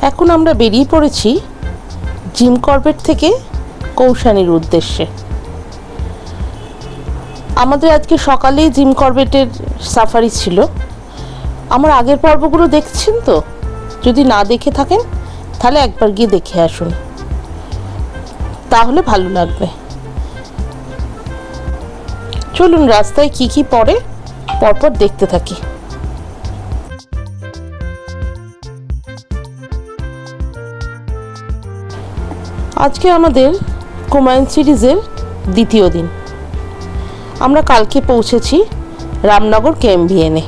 এখন আমরা বেরিয়ে পড়েছি জিম কর্বেট থেকে কৌসানির উদ্দেশ্যে। আমাদের আজকে সকালেই জিম কর্বেটের সাফারি ছিল। আমার আগের পর্বগুলো দেখছেন তো? যদি না দেখে থাকেন তাহলে একবার গিয়ে দেখে আসুন, তাহলে ভালো লাগবে। চলুন রাস্তায় কি কি পড়ে পরপর দেখতে থাকি। আজকে আমাদের কুমায়ুন সিরিজের দ্বিতীয় দিন। আমরা কালকে পৌঁছেছি রামনগর কেএমভিএনে।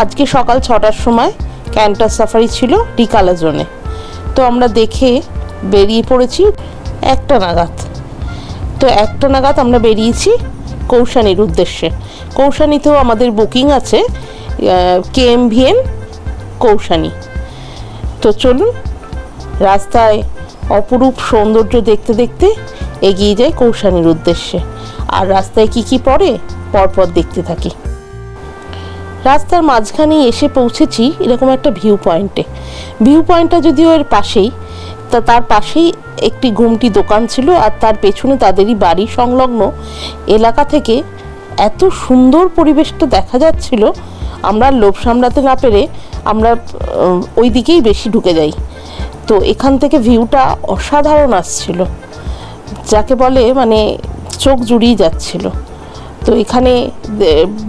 আজকে সকাল 6টার সময় ক্যান্টার সাফারি ছিল ডিকালা জোনে। তো আমরা দেখে বেরিয়ে পড়েছি 1টা নাগাদ। তো 1টা নাগাদ আমরা বেরিয়েছি কৌসানির উদ্দেশ্যে। কৌসানিতেও আমাদের বুকিং আছে, কেএমভিএন কৌসানি। তো চলুন রাস্তায় অপরূপ সৌন্দর্য দেখতে দেখতে এগিয়ে যাই কৌসানির উদ্দেশ্যে। আর রাস্তায় কি কি পড়ে পরপর দেখতে থাকি। রাস্তার মাঝখানে এসে পৌঁছেছি এরকম একটা ভিউ পয়েন্টে। ভিউ পয়েন্টটা যদিও এর পাশেই, তার পাশেই একটি ঘুমটি দোকান ছিল, আর তার পেছনে তাদেরই বাড়ি সংলগ্ন এলাকা থেকে এত সুন্দর পরিবেশটা দেখা যাচ্ছিল, আমরা লোভ সামলাতে না পেরে আমরা ওই দিকেই বেশি ঢুকে যাই। তো এখান থেকে ভিউটা অসাধারণ আসছিল, যাকে বলে মানে চোখ জুড়িয়ে যাচ্ছিল। তো এখানে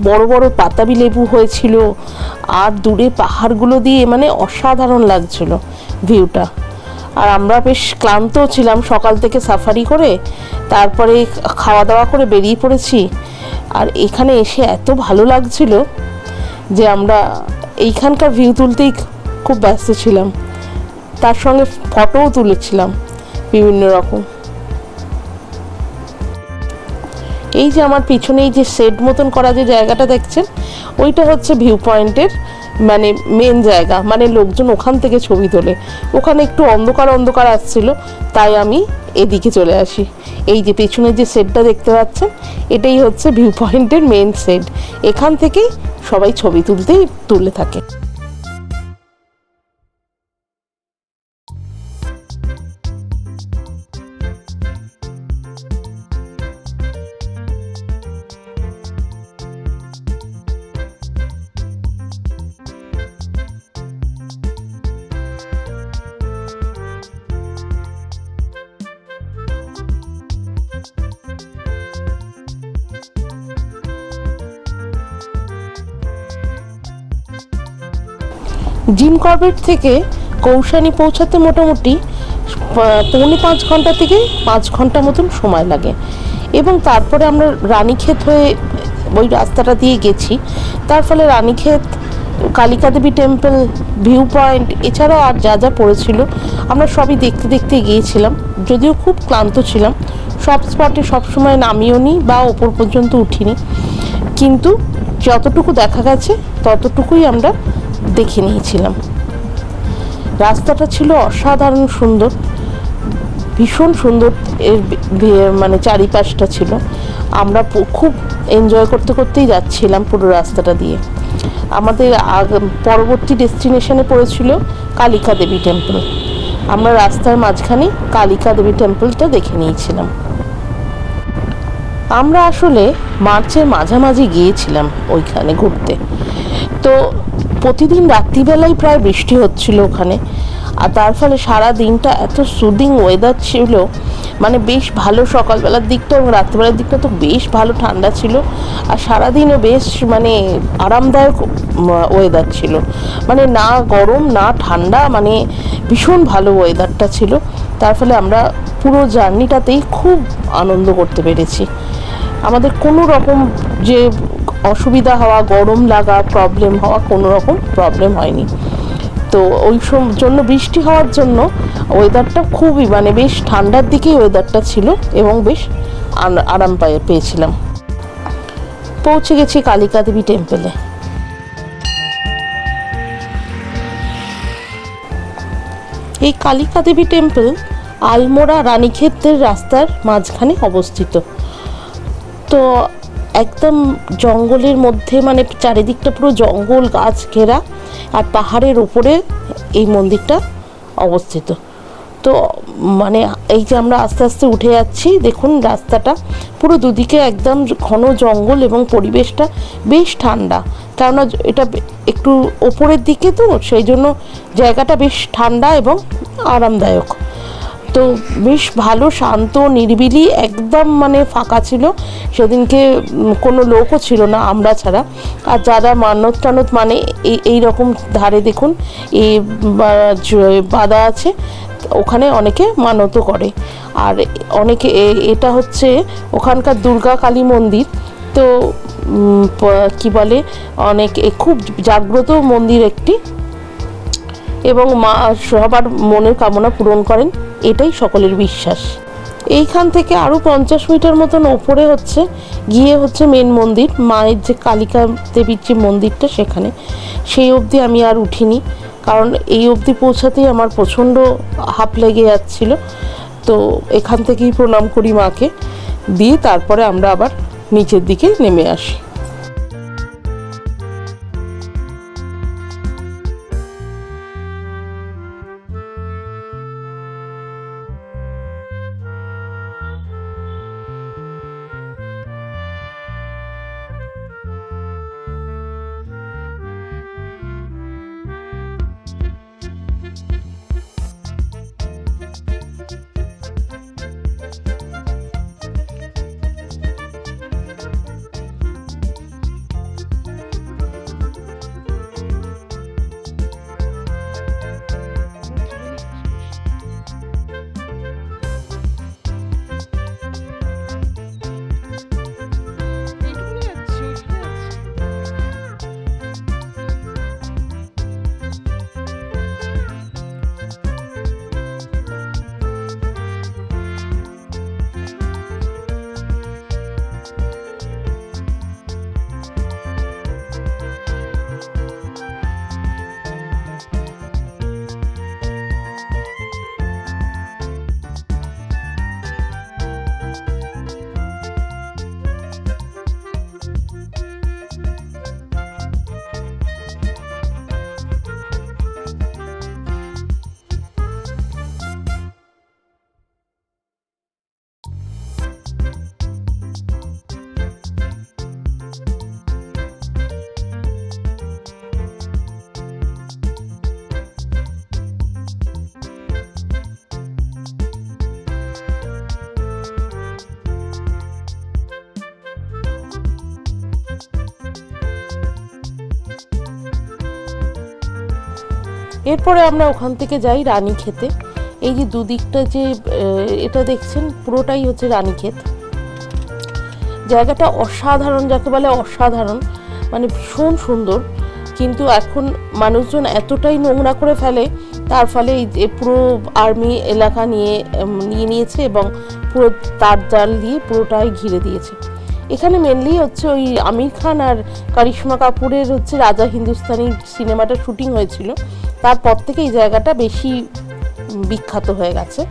বড় বড় পাতাবি লেবু হয়েছিল, আর দূরে পাহাড়গুলো দিয়ে মানে অসাধারণ লাগছিল ভিউটা। আর আমরা বেশ ক্লান্ত ছিলাম সকাল থেকে সাফারি করে, তারপরে খাওয়া দাওয়া করে বেরিয়ে পড়েছি। আর এখানে এসে এত ভালো লাগছিল যে আমরা এইখানকার ভিউ তুলতেই খুব ব্যস্ত ছিলাম, তার সঙ্গে ফটোও তুলেছিলাম বিভিন্ন রকম। এই যে আমার পিছনে এই যে শেড মতন করা যে জায়গাটা দেখছেন, ওইটা হচ্ছে ভিউ পয়েন্টের মানে মেন জায়গা, মানে লোকজন ওখান থেকে ছবি তোলে। ওখানে একটু অন্ধকার অন্ধকার আসছিল, তাই আমি এদিকে চলে আসি। এই যে পেছনে যে শেডটা দেখতে পাচ্ছেন, এটাই হচ্ছে ভিউ পয়েন্টের মেন শেড। এখান থেকেই সবাই ছবি তুলে থাকে। জিম কর্বেট থেকে কৌসানি পৌঁছাতে মোটামুটি 4.5 ঘন্টা থেকে 5 ঘন্টা মতন সময় লাগে। এবং তারপরে আমরা রানীক্ষেত হয়ে ওই রাস্তাটা দিয়ে গেছি। তার ফলে রানীক্ষেত, কালিকা দেবী টেম্পল, ভিউ পয়েন্ট, এছাড়াও আর যা যা পড়েছিল আমরা সবই দেখতে দেখতে গিয়েছিলাম। যদিও খুব ক্লান্ত ছিলাম, সব স্পটে সবসময় নামিও নি বা ওপর পর্যন্ত উঠিনি, কিন্তু যতটুকু দেখা গেছে ততটুকুই আমরা দেখে নিয়েছিলাম। রাস্তাটা ছিল অসাধারণ সুন্দর, ভীষণ সুন্দর। এর মানে চারিপাশটা ছিল, আমরা খুব এনজয় করতে করতেই যাচ্ছিলাম পুরো রাস্তাটা দিয়ে। আমাদের পরবর্তী ডেস্টিনেশনে পড়েছিল কালিকা দেবী টেম্পল। আমরা রাস্তার মাঝখানে কালিকা দেবী টেম্পলটা দেখে নিয়েছিলাম। আমরা আসলে মার্চের মাঝামাঝি গিয়েছিলাম ওইখানে ঘুরতে। তো প্রতিদিন রাত্রিবেলায় প্রায় বৃষ্টি হচ্ছিল ওখানে, আর তার ফলে সারা দিনটা এত সুদিং ওয়েদার ছিল, মানে বেশ ভালো। সকালবেলার দিকটা এবং রাত্রিবেলার দিকটা তো বেশ ভালো ঠান্ডা ছিল, আর সারাদিনও বেশ মানে আরামদায়ক ওয়েদার ছিল, মানে না গরম না ঠান্ডা, মানে ভীষণ ভালো ওয়েদারটা ছিল। তার ফলে আমরা পুরো জার্নিটাতেই খুব আনন্দ করতে পেরেছি। আমাদের কোনো রকম যে অসুবিধা হওয়া, গরম লাগা, প্রবলেম হওয়া, কোনো রকম প্রবলেম হয়নি। তো ওই জন্য বৃষ্টি হওয়ার জন্য ওয়েদারটা খুবই মানে বেশ ঠান্ডার দিকেই ওয়েদারটা ছিল, এবং বেশ আরাম পেয়েছিলাম। পৌঁছে গেছি কালিকা দেবী টেম্পলে। এই কালিকা দেবী টেম্পল আলমোড়া রানীক্ষেতের রাস্তার মাঝখানে অবস্থিত। তো একদম জঙ্গলের মধ্যে, মানে চারিদিকটা পুরো জঙ্গল গাছ ঘেরা, আর পাহাড়ের উপরে এই মন্দিরটা অবস্থিত। তো মানে এই যে আমরা আস্তে আস্তে উঠে যাচ্ছি, দেখুন রাস্তাটা পুরো দুদিকে একদম ঘন জঙ্গল এবং পরিবেশটা বেশ ঠান্ডা, কেননা এটা একটু ওপরের দিকে, তো সেই জন্য জায়গাটা বেশ ঠান্ডা এবং আরামদায়ক। তো বেশ ভালো, শান্ত, নিরিবিলি, একদম মানে ফাঁকা ছিল সেদিনকে, কোনো লোকও ছিল না আমরা ছাড়া। আর যারা মানত টানত মানে এই রকম ধারে দেখুন এই বাঁধা আছে, ওখানে অনেকে মানতও করে। আর অনেকে এটা হচ্ছে ওখানকার দুর্গা কালী মন্দির, তো কি বলে অনেক খুব জাগ্রত মন্দির একটি, এবং মা সবার মনের কামনা পূরণ করেন, এটাই সকলের বিশ্বাস। এইখান থেকে আরও 50 মিটার মতন ওপরে গিয়ে মেন মন্দির, মায়ের যে কালিকা দেবীর যে মন্দিরটা, সেখানে সেই অবধি আমি আর উঠিনি, কারণ এই অবধি পৌঁছাতেই আমার প্রচণ্ড হাঁপ লেগে যাচ্ছিল। তো এখান থেকেই প্রণাম করি মাকে, দিয়ে তারপরে আমরা আবার নিচের দিকে নেমে আসি। এরপরে আমরা ওখান থেকে যাই রানীক্ষেতে। এই যে দুদিকটা যে এটা দেখছেন, পুরোটাই হচ্ছে রানীক্ষেত। জায়গাটা অসাধারণ, যাকে বলে অসাধারণ, মানে ভীষণ সুন্দর। কিন্তু এখন মানুষজন এতটাই নোংরা করে ফেলে, তার ফলে এই পুরো আর্মি এলাকা নিয়ে নিয়েছে এবং পুরো তার জাল দিয়ে পুরোটাই ঘিরে দিয়েছে। এখানে মেনলি ওই আমির খান আর কারিশমা কাপুরের রাজা হিন্দুস্তানি সিনেমাটা শুটিং হয়েছিল, তারপর থেকে এই জায়গাটা বেশি বিখ্যাত হয়ে গেছে।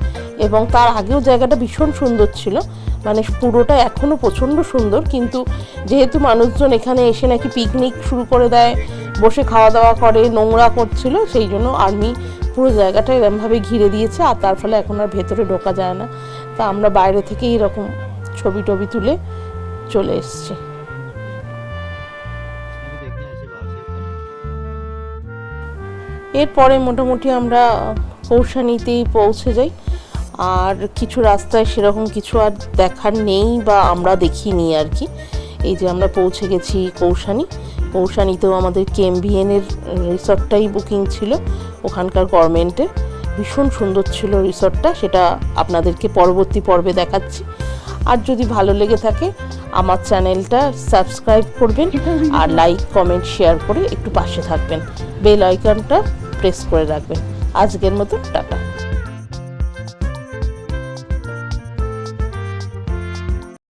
এবং তার আগেও জায়গাটা ভীষণ সুন্দর ছিল, মানে পুরোটা এখনও প্রচণ্ড সুন্দর। কিন্তু যেহেতু মানুষজন এখানে এসে নাকি পিকনিক শুরু করে দেয়, বসে খাওয়া দাওয়া করে, নোংরা করছিল, সেই জন্য আর্মি পুরো জায়গাটা এরমভাবে ঘিরে দিয়েছে। আর তার ফলে এখন আর ভেতরে ঢোকা যায় না। তা আমরা বাইরে থেকে এরকম ছবি টবি তুলে চলে এসছি। এরপরে মোটামুটি আমরা কৌসানিতেই পৌঁছে যাই। আর কিছু রাস্তায় সেরকম কিছু আর দেখার নেই, বা আমরা দেখিনি আর কি। এই যে আমরা পৌঁছে গেছি কৌসানি। কৌসানিতেও আমাদের কেএমভিএনের রিসর্টটাই বুকিং ছিল, ওখানকার গভর্নমেন্টের। ভীষণ সুন্দর ছিল রিসর্টটা, সেটা আপনাদেরকে পরবর্তী পর্বে দেখাচ্ছি। আর যদি ভালো লেগে থাকে আমার চ্যানেলটা সাবস্ক্রাইব করবেন, আর লাইক কমেন্ট শেয়ার করে একটু পাশে থাকবেন, বেল আইকনটা প্রেস করে রাখবেন। আজকের মতো টাটা।